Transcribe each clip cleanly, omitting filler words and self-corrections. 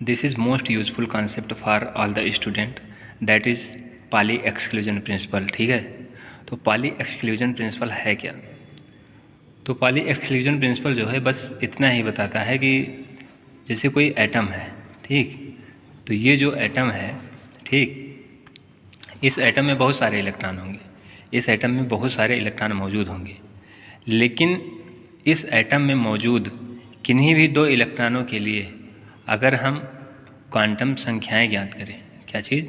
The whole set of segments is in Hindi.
This is most useful concept for all the student, that is Pali exclusion principle. ठीक है, तो पाली एक्सक्लूजन प्रिंसिपल है क्या? तो पाली एक्सक्लूजन प्रिंसिपल जो है बस इतना ही बताता है कि जैसे कोई एटम है, ठीक, तो ये जो एटम है, ठीक, इस एटम में बहुत सारे इलेक्ट्रॉन होंगे, इस एटम में बहुत सारे इलेक्ट्रॉन मौजूद होंगे, लेकिन इस एटम में मौजूद किन्हीं भी दो इलेक्ट्रॉनों के लिए अगर हम क्वांटम संख्याएं ज्ञात करें, क्या चीज़,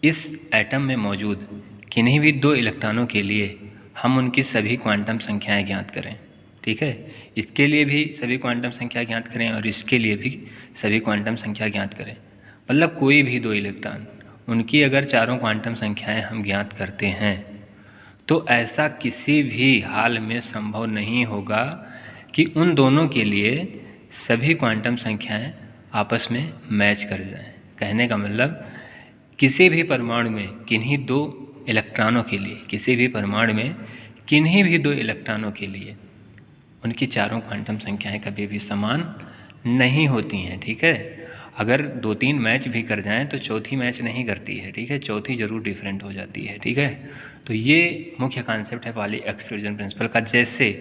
इस एटम में मौजूद किन्हीं भी दो इलेक्ट्रॉनों के लिए हम उनकी सभी क्वांटम संख्याएं ज्ञात करें, ठीक है, इसके लिए भी सभी क्वांटम संख्या ज्ञात करें और इसके लिए भी सभी क्वांटम संख्या ज्ञात करें, मतलब कोई भी दो इलेक्ट्रॉन, उनकी अगर चारों क्वांटम संख्याएं हम ज्ञात करते हैं तो ऐसा किसी भी हाल में संभव नहीं होगा कि उन दोनों के लिए सभी क्वांटम संख्याएं आपस में मैच कर जाएं। कहने का मतलब किसी भी परमाणु में किन्हीं दो इलेक्ट्रॉनों के लिए, किसी भी परमाणु में किन्हीं भी दो इलेक्ट्रॉनों के लिए उनकी चारों क्वांटम संख्याएं कभी भी समान नहीं होती हैं, ठीक है। अगर दो तीन मैच भी कर जाएं तो चौथी मैच नहीं करती है, ठीक है, चौथी जरूर डिफरेंट हो जाती है, ठीक है। तो ये मुख्य कॉन्सेप्ट है पाली एक्सक्लूजन प्रिंसिपल का। जैसे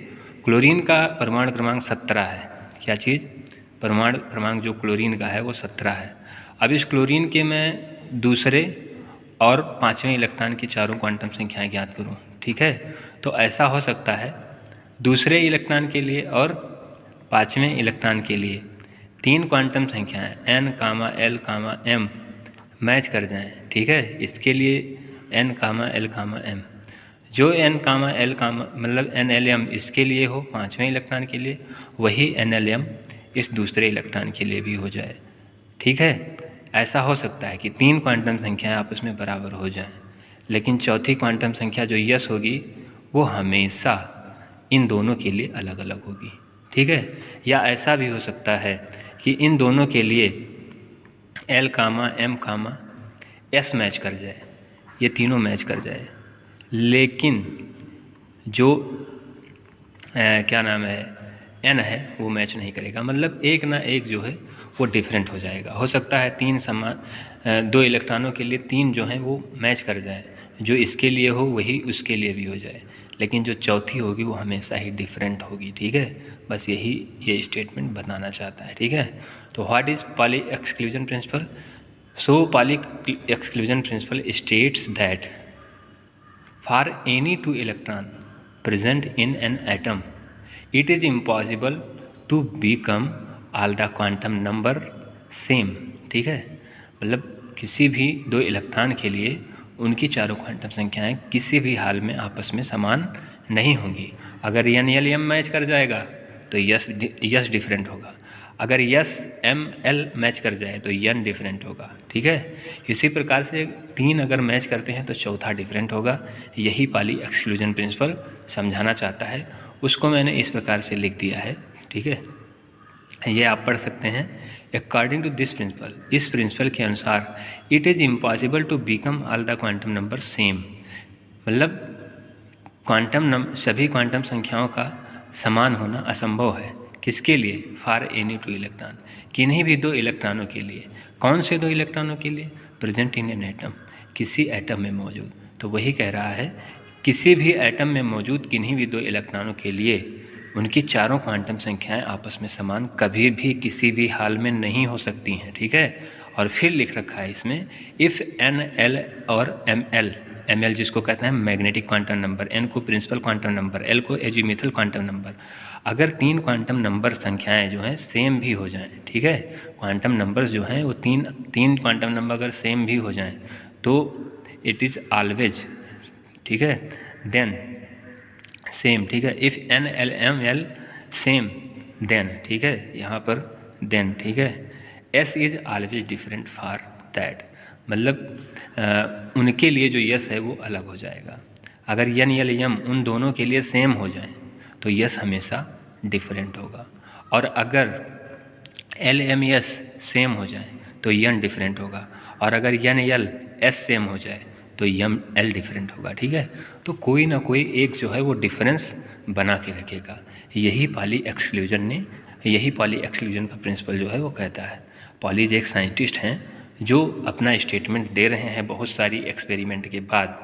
क्लोरीन का परमाणु क्रमांक 17 है, क्या चीज़, परमाणु क्रमांक जो क्लोरीन का है वो 17 है। अब इस क्लोरीन के मैं दूसरे और पाँचवें इलेक्ट्रॉन की चारों क्वांटम संख्याएं ज्ञात करूं, ठीक है, तो ऐसा हो सकता है दूसरे इलेक्ट्रॉन के लिए और पाँचवें इलेक्ट्रॉन के लिए तीन क्वांटम संख्याएं n, l, m मैच कर जाएं, ठीक है। इसके लिए n, l, m, जो n, l, मतलब nlm इसके लिए हो पाँचवें इलेक्ट्रॉन के लिए, वही nlm इस दूसरे इलेक्ट्रॉन के लिए भी हो जाए, ठीक है। ऐसा हो सकता है कि तीन क्वांटम संख्याएं आपस में बराबर हो जाएं, लेकिन चौथी क्वांटम संख्या जो यस होगी वो हमेशा इन दोनों के लिए अलग अलग होगी, ठीक है। या ऐसा भी हो सकता है कि इन दोनों के लिए l, m, s मैच कर जाए, ये तीनों मैच कर जाए, लेकिन जो क्या नाम है n है वो मैच नहीं करेगा, मतलब एक ना एक जो है वो डिफरेंट हो जाएगा। हो सकता है तीन समान दो इलेक्ट्रॉनों के लिए तीन जो हैं वो मैच कर जाए, जो इसके लिए हो वही उसके लिए भी हो जाए, लेकिन जो चौथी होगी वो हमेशा ही डिफरेंट होगी, ठीक है। बस यही ये स्टेटमेंट बताना चाहता है, ठीक है। तो what is Pali exclusion principle? So Pali exclusion principle states that for any two electron present in an atom it is impossible to become all the quantum number same, ठीक है, मतलब किसी भी दो इलेक्ट्रॉन के लिए उनकी चारों क्वांटम संख्याएं किसी भी हाल में आपस में समान नहीं होंगी। अगर n, l, m मैच कर जाएगा तो यस डिफरेंट होगा, अगर यस, m, l मैच कर जाए तो n डिफरेंट होगा, ठीक है। इसी प्रकार से तीन अगर मैच करते हैं तो चौथा डिफरेंट होगा। यही पाली एक्सक्लूजन प्रिंसिपल समझाना चाहता है, उसको मैंने इस प्रकार से लिख दिया है, ठीक है, ये आप पढ़ सकते हैं। अकॉर्डिंग टू दिस प्रिंसिपल, इस प्रिंसिपल के अनुसार it is impossible to become all the quantum number same, मतलब सभी क्वांटम संख्याओं का समान होना असंभव है। किसके लिए? फॉर एनी टू इलेक्ट्रॉन, किन्हीं भी दो इलेक्ट्रॉनों के लिए। कौन से दो इलेक्ट्रॉनों के लिए? प्रेजेंट इन एन एटम, किसी एटम में मौजूद। तो वही कह रहा है किसी भी एटम में मौजूद किन्हीं भी दो इलेक्ट्रॉनों के लिए उनकी चारों क्वांटम संख्याएं आपस में समान कभी भी किसी भी हाल में नहीं हो सकती हैं, ठीक है। और फिर लिख रखा है इसमें, इफ़ n, l और ml जिसको कहते हैं मैग्नेटिक क्वांटम नंबर, n को प्रिंसिपल क्वांटम नंबर, l को एजीमुथल क्वांटम नंबर, अगर तीन क्वांटम नंबर संख्याएं जो हैं सेम भी हो जाएं, ठीक है, क्वांटम नंबर्स जो हैं वो तीन क्वांटम नंबर अगर सेम भी हो जाएं तो इट इज़ ऑलवेज, ठीक है, देन सेम, ठीक है, if n, l, m, l same then, ठीक है, यहाँ पर देन, ठीक है, s is always different for that, मतलब उनके लिए जो यस है वो अलग हो जाएगा। अगर n, l, m उन दोनों के लिए सेम हो जाए तो यस हमेशा डिफरेंट होगा, और अगर l, m, s सेम हो जाए तो n डिफरेंट होगा, और अगर n, l, s सेम हो जाए तो यम एल डिफरेंट होगा, ठीक है। तो कोई ना कोई एक जो है वो डिफरेंस बना के रखेगा। यही पाली एक्सक्लूजन ने यही पॉली एक्सक्लूजन का प्रिंसिपल जो है वो कहता है। पॉलीज एक साइंटिस्ट हैं जो अपना स्टेटमेंट दे रहे हैं बहुत सारी एक्सपेरिमेंट के बाद,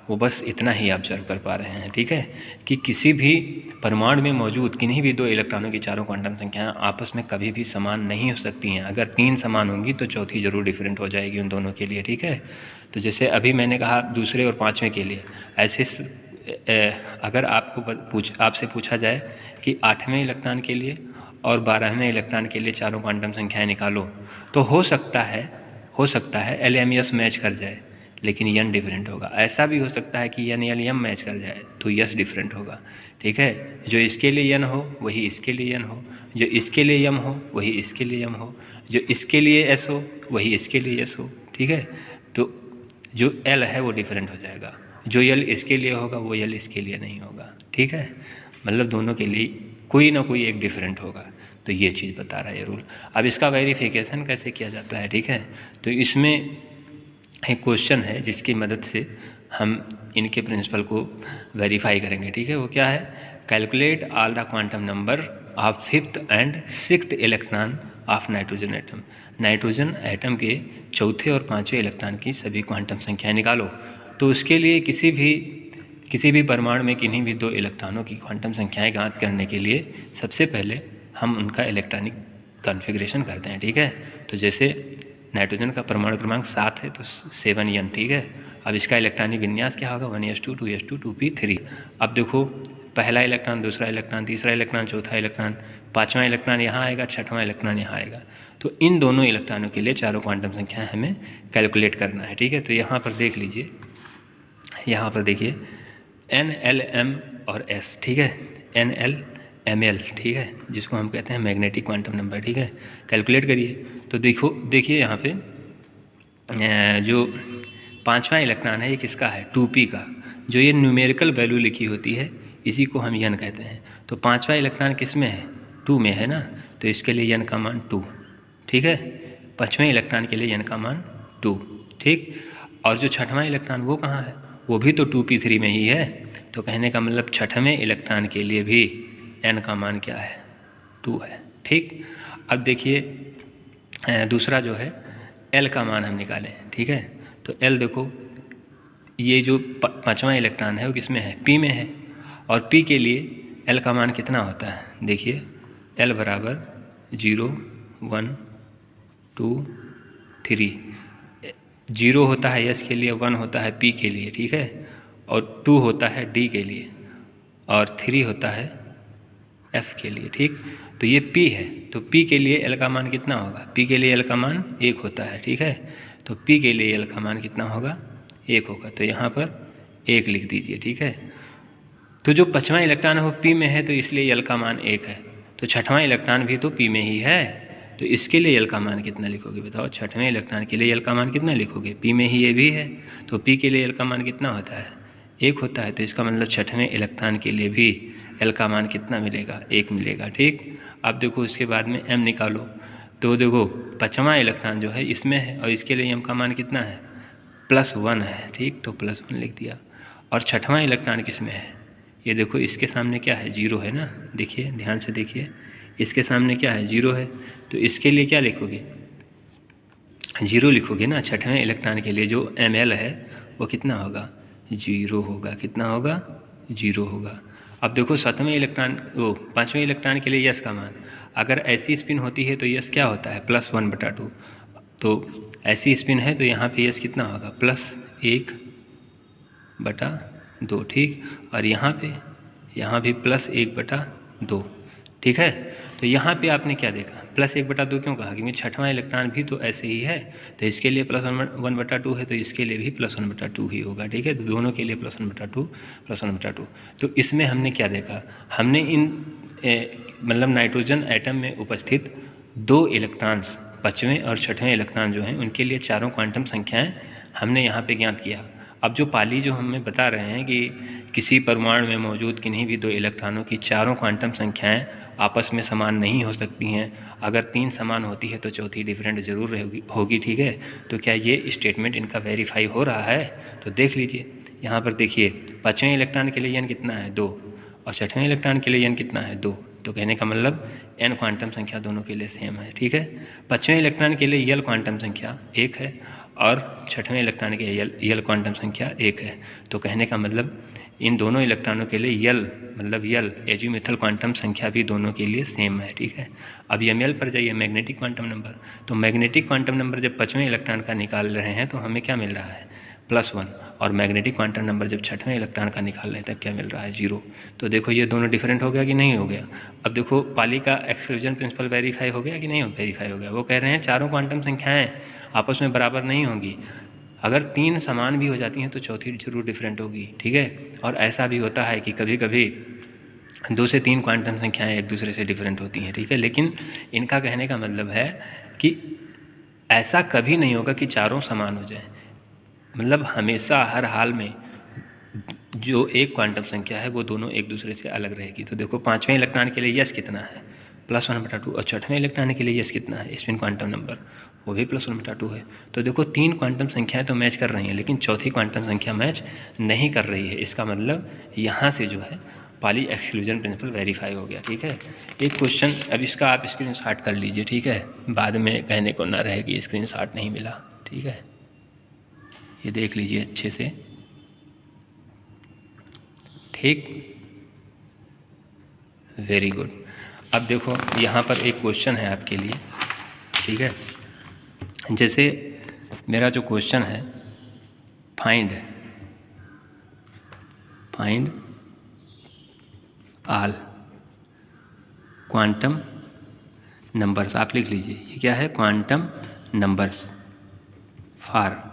वो बस इतना ही ऑब्जर्व कर पा रहे हैं, ठीक है, कि किसी भी परमाणु में मौजूद किन्हीं भी 2 इलेक्ट्रॉनों की चारों क्वांटम संख्याएं आपस में कभी भी समान नहीं हो सकती हैं। अगर 3 समान होंगी तो चौथी जरूर डिफरेंट हो जाएगी उन दोनों के लिए, ठीक है। तो जैसे अभी मैंने कहा दूसरे और पाँचवें के लिए, ऐसे अगर आपसे पूछा जाए कि 8वें इलेक्ट्रॉन के लिए और 12वें इलेक्ट्रॉन के लिए चारों क्वांटम संख्याएं निकालो, तो हो सकता है एल एम एस मैच कर जाए लेकिन यन डिफरेंट होगा। ऐसा भी हो सकता है कि यन एल एम मैच कर जाए तो यस डिफरेंट होगा, ठीक है। जो इसके लिए यन हो वही इसके लिए यन हो, जो इसके लिए यम हो वही इसके लिए यम हो, जो इसके लिए एस हो वही इसके लिए एस हो, ठीक है। तो जो एल है वो डिफरेंट हो जाएगा, जो यल इसके लिए होगा वो यल इसके लिए नहीं होगा, ठीक है। मतलब दोनों के लिए कोई ना कोई एक डिफरेंट होगा। तो ये चीज़ बता रहा है ये रूल। अब इसका वेरिफिकेशन कैसे किया जाता है, ठीक है। तो इसमें एक क्वेश्चन है जिसकी मदद से हम इनके प्रिंसिपल को वेरीफाई करेंगे, ठीक है। वो क्या है, calculate all the quantum number of 5th and 6th electron of nitrogen atom. Nitrogen atom के 4थे और 5वें इलेक्ट्रॉन की सभी क्वांटम संख्याएं निकालो। तो उसके लिए किसी भी परमाणु में किन्हीं भी 2 इलेक्ट्रॉनों की क्वांटम संख्याएं ज्ञात करने के लिए सबसे पहले हम उनका इलेक्ट्रॉनिक कॉन्फ़िगरेशन करते हैं, ठीक है। तो जैसे नाइट्रोजन का परमाणु क्रमांक 7 है तो 7n, ठीक है। अब इसका इलेक्ट्रॉनिक विन्यास क्या होगा, 1s2 2s2 2p3। अब देखो पहला इलेक्ट्रॉन, दूसरा इलेक्ट्रॉन, तीसरा इलेक्ट्रॉन, चौथा इलेक्ट्रॉन, 5वां इलेक्ट्रॉन यहाँ आएगा, 6वां इलेक्ट्रॉन यहाँ आएगा। तो इन दोनों इलेक्ट्रॉनों के लिए चारों क्वांटम संख्याएं हमें कैलकुलेट करना है, ठीक है। तो यहाँ पर देख लीजिए, यहाँ पर देखिए n l m और s, ठीक है, n l m l, ठीक है, जिसको हम कहते हैं मैग्नेटिक क्वांटम नंबर, ठीक है। कैलकुलेट करिए तो देखिए यहाँ पे जो 5वां इलेक्ट्रॉन है ये किसका है, 2p का। जो ये न्यूमेरिकल वैल्यू लिखी होती है इसी को हम यन कहते हैं। तो 5वां इलेक्ट्रॉन किस में है, 2 में है ना, तो इसके लिए यन का मान 2, ठीक है। 5वें इलेक्ट्रॉन के लिए यन का मान 2, ठीक। और जो 6वां इलेक्ट्रॉन वो कहाँ है, वो भी तो 2p3 में ही है। तो कहने का मतलब 6वें इलेक्ट्रॉन के लिए भी n का मान क्या है, 2 है, ठीक। अब देखिए दूसरा जो है l का मान हम निकालें, ठीक है। तो l देखो ये जो 5वां इलेक्ट्रॉन है वो किस में है, p में है। और p के लिए l का मान कितना होता है, देखिए l बराबर 0 1 2 3। 0 होता है s के लिए, 1 होता है p के लिए, ठीक है, और 2 होता है d के लिए, और 3 होता है f के लिए, ठीक। तो ये p है, तो p के लिए l का मान कितना होगा, p के लिए l का मान 1 होता है, ठीक है। तो p के लिए l का मान कितना होगा, 1 होगा। तो यहाँ पर 1 लिख दीजिए, ठीक है। तो जो 5वां इलेक्ट्रॉन है वो p में है तो इसलिए l का मान 1 है। तो 6वां इलेक्ट्रॉन भी तो p में ही है, तो इसके लिए l का मान कितना लिखोगे बताओ, 6वें इलेक्ट्रॉन के लिए l का मान कितना लिखोगे, p में ही ये भी है तो p के लिए l का मान कितना होता है, 1 होता है। तो इसका मतलब 6वें इलेक्ट्रॉन के लिए भी l का मान कितना मिलेगा, 1 मिलेगा, ठीक। अब देखो इसके बाद में m निकालो। तो देखो 5वां इलेक्ट्रॉन जो है इसमें है और इसके लिए m का मान कितना है, +1 है, ठीक। तो +1 लिख दिया। और 6वां इलेक्ट्रॉन किस में है, ये देखो इसके सामने क्या है, 0 है ना, देखिए ध्यान से देखिए, इसके सामने क्या है, 0 है। तो इसके लिए क्या लिखोगे, 0 लिखोगे ना। 6वें इलेक्ट्रॉन के लिए जो ml है वो कितना होगा, 0 होगा, कितना होगा, 0 होगा। अब देखो 7वें इलेक्ट्रॉन, 5वें इलेक्ट्रॉन के लिए यस का मान, अगर ऐसी स्पिन होती है तो यस क्या होता है, +1/2। तो ऐसी स्पिन है तो यहाँ पे यस कितना होगा, +1/2, ठीक। और यहाँ भी +1/2, ठीक है। तो यहाँ पे आपने क्या देखा, +1/2 क्यों कहा, क्योंकि 6वां इलेक्ट्रॉन भी तो ऐसे ही है, तो इसके लिए +1/2 है तो इसके लिए भी +1/2 ही होगा, ठीक है। तो दोनों के लिए +1/2। तो इसमें हमने क्या देखा, हमने इन मतलब नाइट्रोजन एटम में उपस्थित 2 इलेक्ट्रॉन्स, 5वें और 6वें इलेक्ट्रॉन जो हैं उनके लिए चारों क्वांटम संख्याएं हमने यहाँ पे ज्ञात किया। अब जो पाली जो हमें बता रहे हैं कि किसी परमाणु में मौजूद किन्हीं भी 2 इलेक्ट्रॉनों की चारों क्वांटम संख्याएं आपस में समान नहीं हो सकती हैं, अगर 3 समान होती है तो चौथी डिफरेंट जरूर होगी, ठीक है। तो क्या ये स्टेटमेंट इनका वेरीफाई हो रहा है, तो देख लीजिए यहाँ पर देखिए 5वें इलेक्ट्रॉन के लिए n कितना है, 2, और 6वें इलेक्ट्रॉन के लिए n कितना है, 2। तो कहने का मतलब n क्वांटम संख्या दोनों के लिए सेम है, ठीक है। 5वें इलेक्ट्रॉन के लिए यल क्वांटम संख्या 1 है और 6वें इलेक्ट्रॉन के यल क्वांटम संख्या 1 है। तो कहने का मतलब इन दोनों इलेक्ट्रॉनों के लिए यल एजीमुथल क्वांटम संख्या भी दोनों के लिए सेम है, ठीक है। अब ml पर जाइए, मैग्नेटिक क्वांटम नंबर। तो मैग्नेटिक क्वांटम नंबर जब 5वें इलेक्ट्रॉन का निकाल रहे हैं तो हमें क्या मिल रहा है, +1, और मैग्नेटिक क्वांटम नंबर जब 6वें इलेक्ट्रॉन का निकाल रहे हैं तब क्या मिल रहा है, 0। तो देखो ये दोनों डिफरेंट हो गया कि नहीं हो गया। अब देखो पाली का एक्सक्लूजन प्रिंसिपल वेरीफाई हो गया कि नहीं वेरीफाई हो गया। वो कह रहे हैं चारों क्वांटम संख्याएं आपस में बराबर नहीं होंगी, अगर 3 समान भी हो जाती हैं तो चौथी जरूर डिफरेंट होगी, ठीक है। और ऐसा भी होता है कि कभी कभी 2 से 3 क्वांटम संख्याएं एक दूसरे से डिफरेंट होती हैं, ठीक है। लेकिन इनका कहने का मतलब है कि ऐसा कभी नहीं होगा कि चारों समान हो जाएं, मतलब हमेशा हर हाल में जो एक क्वांटम संख्या है वो दोनों एक दूसरे से अलग रहेगी। तो देखो 5वें इलेक्ट्रॉन के लिए यस कितना है, +1/2, और 6वें इलेक्ट्रॉन के लिए यस कितना है, स्पिन क्वांटम नंबर, वो भी +1/2 है। तो देखो 3 क्वांटम संख्याएं तो मैच कर रही हैं लेकिन चौथी क्वांटम संख्या मैच नहीं कर रही है। इसका मतलब यहाँ से जो है पाली एक्सक्लूजन प्रिंसिपल वेरीफाई हो गया, ठीक है। एक क्वेश्चन अब इसका आप स्क्रीनशॉट कर लीजिए, ठीक है, बाद में कहने को ना रहे कि स्क्रीनशॉट नहीं मिला, ठीक है। ये देख लीजिए अच्छे से, ठीक, वेरी गुड। अब देखो यहाँ पर एक क्वेश्चन है आपके लिए, ठीक है। जैसे मेरा जो क्वेश्चन है, फाइंड ऑल क्वांटम नंबर्स, आप लिख लीजिए ये क्या है, क्वांटम नंबर्स फॉर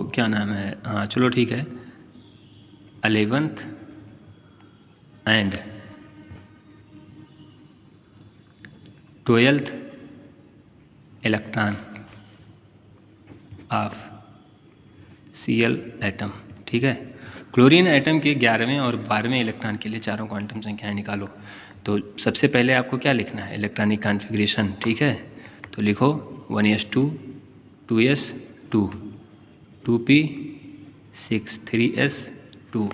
क्या नाम है, हाँ चलो ठीक है, 11th and 12th electron of Cl atom, ठीक है। क्लोरीन एटम के 11वें और 12वें इलेक्ट्रॉन के लिए चारों क्वांटम संख्याएं निकालो। तो सबसे पहले आपको क्या लिखना है, इलेक्ट्रॉनिक कॉन्फ़िगरेशन, ठीक है। तो लिखो 1s2 2s2 2p 6 3s2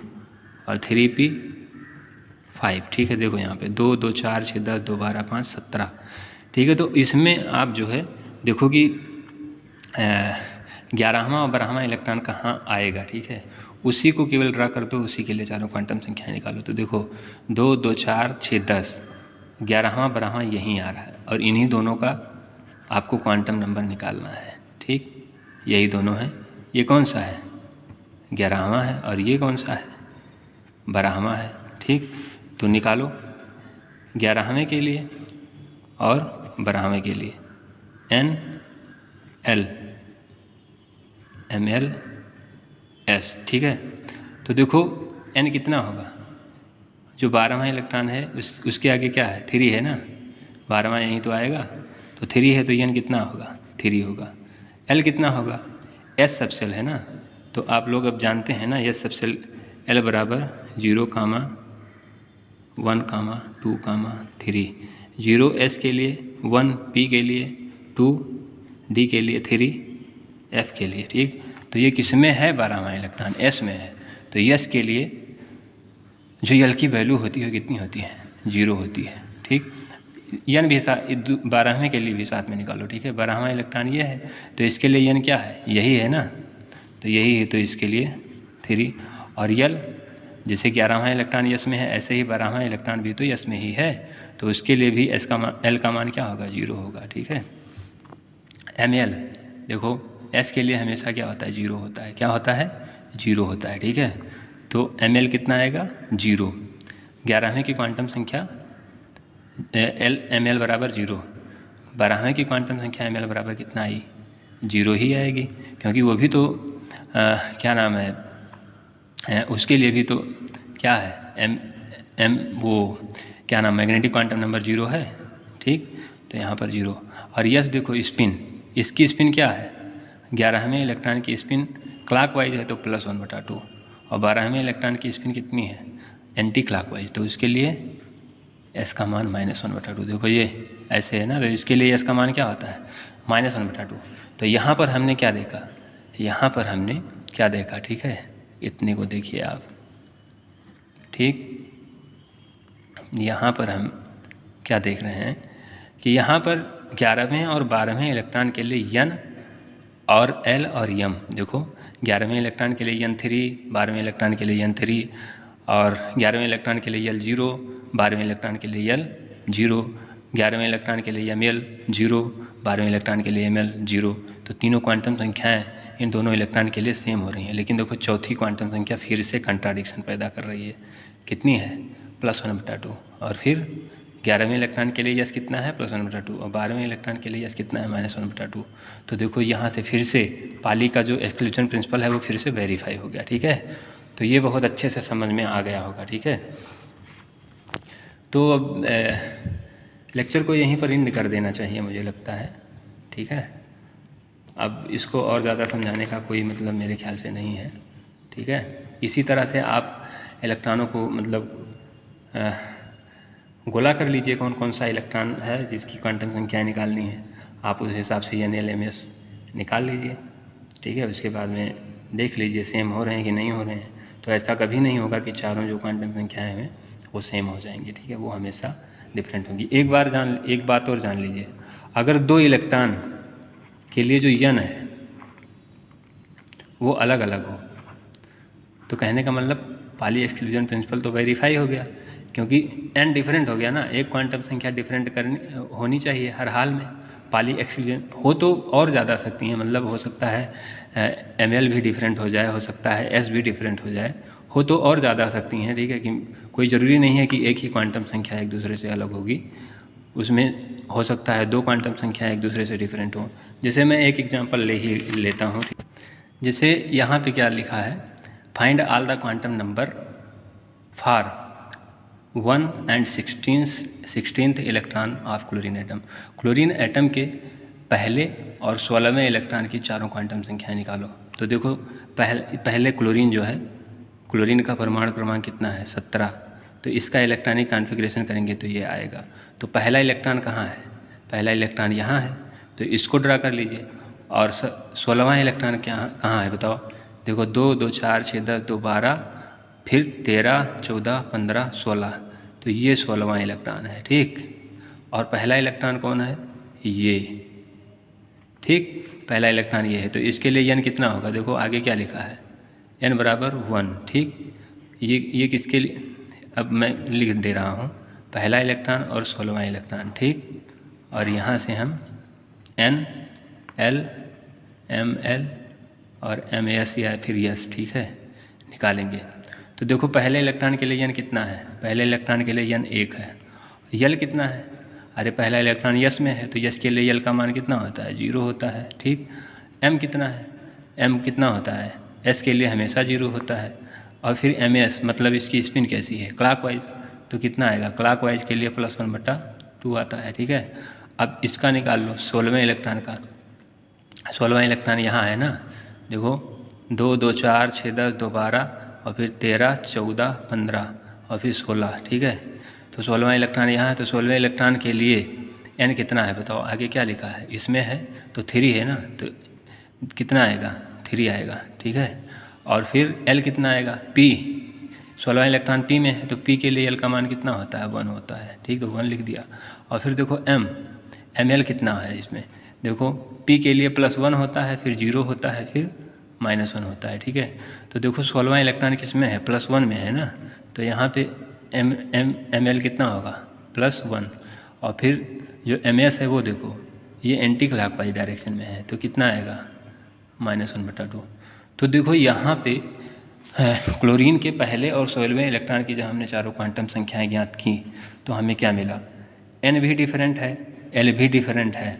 और 3p 5, ठीक है। देखो यहाँ पे 2 2 4 6 10 2 12 5 17, ठीक है। तो इसमें आप जो है देखो कि 11वां और 12वां इलेक्ट्रॉन कहाँ आएगा, ठीक है, उसी को केवल ड्रा कर दो, उसी के लिए चारों क्वांटम संख्याएं निकालो। तो देखो 2 2 4 6 10, 11वां 12वां यहीं आ रहा है और इन्हीं दोनों का आपको क्वांटम नंबर निकालना है, ठीक, यही दोनों हैं। ये कौन सा है, 11वां है, और ये कौन सा है, 12वां है, ठीक। तो निकालो 11वें के लिए और 12वें के लिए NL ML S, ठीक है। तो देखो N कितना होगा, जो 12वां इलेक्ट्रॉन है उसके आगे क्या है, 3 है ना, 12वां यहीं तो आएगा, तो 3 है तो N कितना होगा, 3 होगा। L कितना होगा, S सबसेल है ना, तो आप लोग अब जानते हैं ना S सबसेल L बराबर 0, 1, 2, 3, 0 S के लिए, 1 P के लिए, 2 D के लिए, 3 F के लिए, ठीक। तो ये किस में है, 12वां इलेक्ट्रॉन S में है। तो S के लिए जो L की वैल्यू होती है कितनी होती है, 0 होती है, ठीक। N भी 12वें के लिए भी साथ में निकालो, ठीक है। 12वां इलेक्ट्रॉन ये है तो इसके लिए N क्या है, यही है ना, तो यही है, तो इसके लिए 3। और L जैसे 11वां इलेक्ट्रॉन S में है ऐसे ही 12वां इलेक्ट्रॉन भी तो S में ही है, तो उसके लिए भी L का मान क्या होगा, 0 होगा, ठीक है। ML देखो S के लिए हमेशा क्या होता है, 0 होता है, क्या होता है, 0 होता है, ठीक है। तो ML कितना आएगा, 0। 11वें की क्वांटम संख्या ML बराबर 0, 12वें की क्वांटम संख्या ML बराबर कितना आई, 0 ही आएगी, क्योंकि वो भी तो क्या नाम है, उसके लिए भी तो क्या है, वो क्या नाम, मैग्नेटिक क्वांटम नंबर 0 है, ठीक। तो यहाँ पर 0। और यस देखो स्पिन, इसकी स्पिन क्या है, 11वें इलेक्ट्रॉन की स्पिन क्लॉकवाइज है तो +1/2, और 12वें इलेक्ट्रॉन की स्पिन कितनी है, एंटी क्लॉकवाइज, तो उसके लिए S का मान -1/2। देखो ये ऐसे है ना, तो इसके लिए S का मान क्या होता है, -1/2। तो यहाँ पर हमने क्या देखा, यहाँ पर हमने क्या देखा, ठीक है, इतने को देखिए आप, ठीक। यहाँ पर हम क्या देख रहे हैं कि यहाँ पर 11वें और 12वें इलेक्ट्रॉन के लिए n और L और m, देखो 11वें इलेक्ट्रॉन के लिए n3, 12वें इलेक्ट्रॉन के लिए n3 और 11वें इलेक्ट्रॉन के लिए L0, 12वें इलेक्ट्रॉन के लिए L0, 11वें इलेक्ट्रॉन के लिए Ml 0, 12वें इलेक्ट्रॉन के लिए Ml 0। तो तीनों क्वांटम संख्याएं इन दोनों इलेक्ट्रॉन के लिए सेम हो रही हैं, लेकिन देखो चौथी क्वांटम संख्या फिर से कंट्राडिक्शन पैदा कर रही है। कितनी है? +1/2। और फिर 11वें इलेक्ट्रॉन के लिए यस कितना है? +1/2। और 12वें इलेक्ट्रॉन के लिए यस कितना है? -1/2। तो देखो यहाँ से फिर से पाली का जो एक्सक्लूजन प्रिंसिपल है वो फिर से वेरीफाई हो गया। ठीक है, तो ये बहुत अच्छे से समझ में आ गया होगा। ठीक है, तो अब लेक्चर को यहीं पर एंड कर देना चाहिए मुझे लगता है। ठीक है, अब इसको और ज़्यादा समझाने का कोई मतलब मेरे ख्याल से नहीं है। ठीक है, इसी तरह से आप इलेक्ट्रॉनों को मतलब गोला कर लीजिए कौन कौन सा इलेक्ट्रॉन है जिसकी क्वांटम संख्याएं निकालनी है, आप उस हिसाब से NL MS निकाल लीजिए। ठीक है, उसके बाद में देख लीजिए सेम हो रहे हैं कि नहीं हो रहे हैं। तो ऐसा कभी नहीं होगा कि चारों जो क्वांटम संख्याएं हैं वो सेम हो जाएंगी। ठीक है, वो हमेशा डिफरेंट होगी। एक बात और जान लीजिए, अगर 2 इलेक्ट्रॉन के लिए जो n है वो अलग अलग हो तो कहने का मतलब पाली एक्सक्लूजन प्रिंसिपल तो वेरीफाई हो गया, क्योंकि n डिफरेंट हो गया ना। एक क्वांटम संख्या डिफरेंट होनी चाहिए हर हाल में। पाली एक्सक्लूजन हो तो और ज़्यादा सकती हैं, मतलब हो सकता है Ml भी डिफरेंट हो जाए, हो सकता है S भी डिफरेंट हो जाए, हो तो और ज़्यादा सकती हैं। ठीक है, कि कोई ज़रूरी नहीं है कि एक ही क्वांटम संख्या एक दूसरे से अलग होगी, उसमें हो सकता है 2 क्वांटम संख्या एक दूसरे से डिफरेंट हो। जैसे मैं एक एग्जांपल लेता हूँ। जैसे यहाँ पे क्या लिखा है, find all the quantum number for 1 and 16th electron of chlorine atom. Chlorine atom के पहले और 16वें इलेक्ट्रॉन की चारों क्वांटम संख्याएं निकालो। तो देखो पहले क्लोरीन जो है, क्लोरीन का परमाणु क्रमांक कितना है? 17। तो इसका इलेक्ट्रॉनिक कॉन्फ़िगरेशन करेंगे तो ये आएगा। तो पहला इलेक्ट्रॉन कहाँ है? पहला इलेक्ट्रॉन यहाँ है, तो इसको ड्रा कर लीजिए। और 16वां इलेक्ट्रॉन कहाँ है बताओ? देखो 2, 2, 4, 6, 10, 2, 12, फिर 13, 14, 15, 16। तो ये 16वां इलेक्ट्रॉन है। ठीक, और पहला इलेक्ट्रॉन कौन है? ये। ठीक, पहला इलेक्ट्रॉन ये है, तो इसके लिए n कितना होगा? देखो आगे क्या लिखा है, n बराबर 1। ठीक, ये किसके लिए? अब मैं लिख दे रहा हूँ, पहला इलेक्ट्रॉन और 16वां इलेक्ट्रॉन। ठीक, और यहाँ से हम N, L, Ml और MS या फिर S, ठीक है, निकालेंगे। तो देखो पहले इलेक्ट्रॉन के लिए n कितना है? पहले इलेक्ट्रॉन के लिए n 1 है। L कितना है? अरे पहला इलेक्ट्रॉन यस में है, तो यस के लिए L का मान कितना होता है? 0 होता है। ठीक, M कितना है? M कितना होता है? S के लिए हमेशा 0 होता है। और फिर MS मतलब इसकी स्पिन कैसी है? क्लॉकवाइज, तो कितना आएगा? क्लॉकवाइज के लिए +1/2 आता है। ठीक है, अब इसका निकाल लो 16वें इलेक्ट्रॉन का। 16वां इलेक्ट्रॉन यहाँ है ना, देखो 2, 2, 4, 6, 10, 2, 12 और फिर 13, 14, 15 और फिर 16। ठीक है, तो 16वां इलेक्ट्रॉन यहाँ है, तो 16वें इलेक्ट्रॉन के लिए n कितना है बताओ? आगे क्या लिखा है? इसमें है तो 3 है ना, तो कितना आएगा? 3 आएगा। ठीक है, और फिर L कितना आएगा? P। 16वां इलेक्ट्रॉन P में है, तो P के लिए L का मान कितना होता है? 1 होता है। ठीक, तो 1 लिख दिया। और फिर देखो Ml कितना है इसमें? देखो P के लिए +1 होता है, फिर 0 होता है, फिर -1 होता है। ठीक है, तो देखो 16वां इलेक्ट्रॉन किस में है? +1 में है ना, तो यहाँ पे Ml कितना होगा? +1। और फिर जो MS है वो देखो ये एंटी क्लॉकवाइज डायरेक्शन में है, तो कितना आएगा? -1/2। तो देखो यहाँ पे क्लोरीन के पहले और 16वें इलेक्ट्रॉन की जब हमने चारों क्वांटम संख्याएं ज्ञात की तो हमें क्या मिला? N भी डिफरेंट है, L भी डिफरेंट है,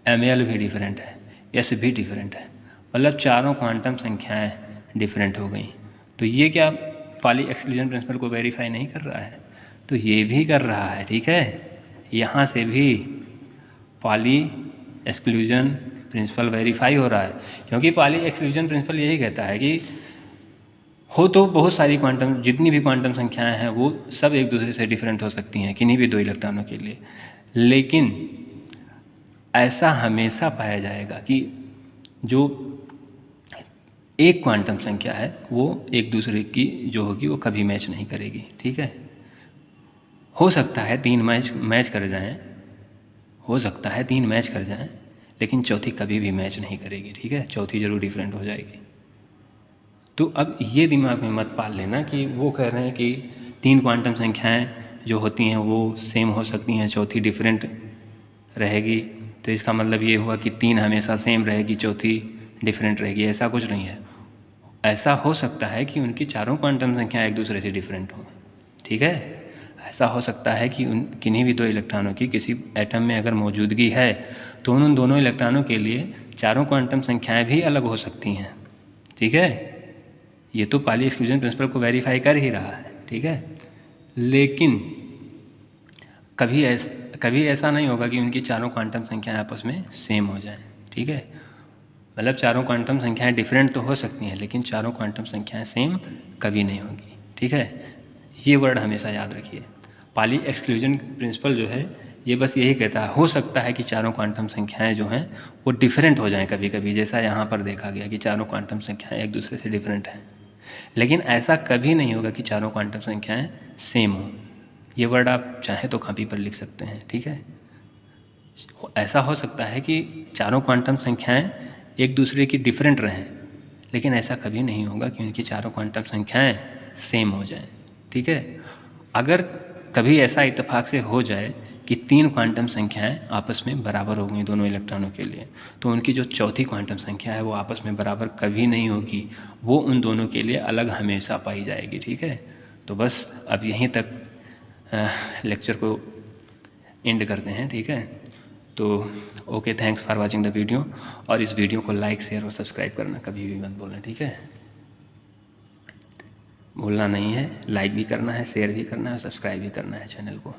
Ml भी डिफरेंट है, S भी डिफरेंट है, मतलब चारों क्वांटम संख्याएं डिफरेंट हो गई। तो ये क्या पाली एक्सक्लूजन प्रिंसिपल को वेरीफाई नहीं कर रहा है? तो ये भी कर रहा है। ठीक है, यहाँ से भी पाली एक्सक्लूजन प्रिंसिपल वेरीफाई हो रहा है, क्योंकि पाली एक्सक्लूजन प्रिंसिपल यही कहता है कि हो तो बहुत सारी क्वांटम, जितनी भी क्वांटम संख्याएं हैं वो सब एक दूसरे से डिफरेंट हो सकती हैं किन्हीं भी 2 इलेक्ट्रॉनों के लिए, लेकिन ऐसा हमेशा पाया जाएगा कि जो एक क्वांटम संख्या है वो एक दूसरे की जो होगी वो कभी मैच नहीं करेगी। ठीक है, हो सकता है 3 मैच कर जाएं, हो सकता है 3 मैच कर जाएं, लेकिन चौथी कभी भी मैच नहीं करेगी, ठीक है, चौथी ज़रूर डिफरेंट हो जाएगी। तो अब ये दिमाग में मत पाल लेना कि वो कह रहे हैं कि 3 क्वांटम संख्याएं जो होती हैं वो सेम हो सकती हैं, चौथी डिफरेंट रहेगी, तो इसका मतलब ये हुआ कि 3 हमेशा सेम रहेगी, चौथी डिफरेंट रहेगी। ऐसा कुछ नहीं है। ऐसा हो सकता है कि उनकी चारों क्वांटम संख्याएं एक दूसरे से डिफरेंट हों, ठीक है। ऐसा हो सकता है कि उन किन्हीं भी 2 इलेक्ट्रॉनों की किसी एटम में अगर मौजूदगी है तो उन दोनों इलेक्ट्रॉनों के लिए चारों क्वांटम संख्याएं भी अलग हो सकती हैं, ठीक है। ये तो पाली एक्सक्लूजन प्रिंसिपल को वेरीफाई कर ही रहा है, ठीक है। लेकिन कभी ऐसा नहीं होगा कि उनकी चारों क्वांटम संख्याएं आपस में सेम हो जाएं, ठीक है। मतलब चारों क्वांटम संख्याएं डिफरेंट तो हो सकती हैं, लेकिन चारों क्वांटम संख्याएं सेम कभी नहीं होंगी, ठीक है। ये वर्ड हमेशा याद रखिए। पाली एक्सक्लूजन प्रिंसिपल जो है ये बस यही कहता है, हो सकता है कि चारों क्वांटम संख्याएं जो हैं वो डिफरेंट हो जाएं कभी कभी, जैसा यहाँ पर देखा गया कि चारों क्वांटम संख्याएं एक दूसरे से डिफरेंट हैं, लेकिन ऐसा कभी नहीं होगा कि चारों क्वांटम संख्याएं सेम हों। ये वर्ड आप चाहें तो कॉपी पर लिख सकते हैं, ठीक है। ऐसा हो सकता है कि चारों क्वांटम संख्याएं एक दूसरे की डिफरेंट रहें, लेकिन ऐसा कभी नहीं होगा कि उनकी चारों क्वांटम संख्याएं सेम हो जाएं, ठीक है। अगर कभी ऐसा इत्तेफाक से हो जाए कि 3 क्वांटम संख्याएं आपस में बराबर हो गई दोनों इलेक्ट्रॉनों के लिए, तो उनकी जो चौथी क्वांटम संख्या है वो आपस में बराबर कभी नहीं होगी, वो उन दोनों के लिए अलग हमेशा पाई जाएगी, ठीक है। तो बस अब यहीं तक लेक्चर को एंड करते हैं, ठीक है। तो okay, thanks for watching the video, और इस वीडियो को लाइक शेयर और सब्सक्राइब करना कभी भी मत भूलना, ठीक है। भूलना नहीं है, लाइक भी करना है, शेयर भी करना है, सब्सक्राइब भी करना है चैनल को।